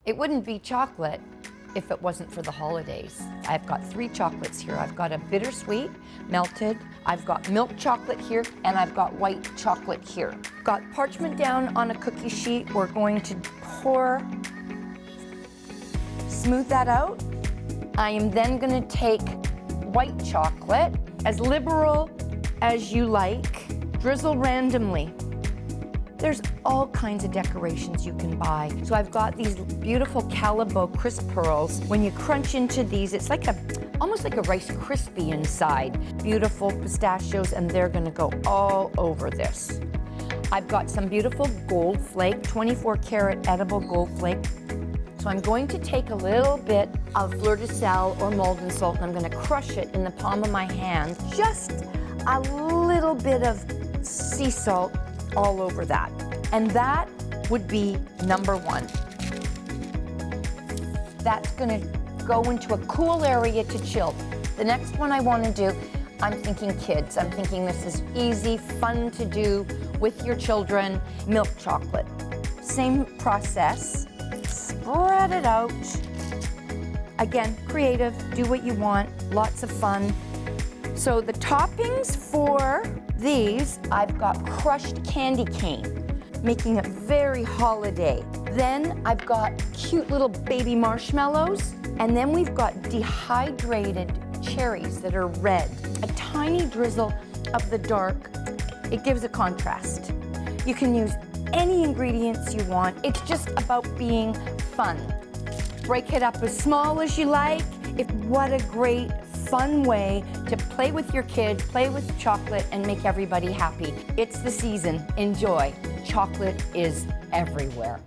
It wouldn't be chocolate if it wasn't for the holidays. I've got 3 chocolates here. I've got a bittersweet, melted, I've got milk chocolate here, and I've got white chocolate here. Got parchment down on a cookie sheet. We're going to smooth that out. I am then gonna take white chocolate, as liberal as you like, drizzle randomly. There's all kinds of decorations you can buy. So I've got these beautiful Calibo crisp pearls. When you crunch into these, it's like almost like a Rice Krispie inside. Beautiful pistachios, and they're gonna go all over this. I've got some beautiful gold flake, 24 karat edible gold flake. So I'm going to take a little bit of fleur de sel or Malden salt, and I'm gonna crush it in the palm of my hand. Just a little bit of sea salt all over that. And that would be number 1. That's gonna go into a cool area to chill. The next one I wanna do, I'm thinking kids. I'm thinking this is easy, fun to do with your children. Milk chocolate. Same process, spread it out. Again, creative, do what you want, lots of fun. So the toppings for these, I've got crushed candy cane, making it very holiday. Then I've got cute little baby marshmallows, and then we've got dehydrated cherries that are red. A tiny drizzle of the dark, it gives a contrast. You can use any ingredients you want. It's just about being fun. Break it up as small as you like. What a great, fun way to play with your kids, play with chocolate, and make everybody happy. It's the season. Enjoy. Chocolate is everywhere.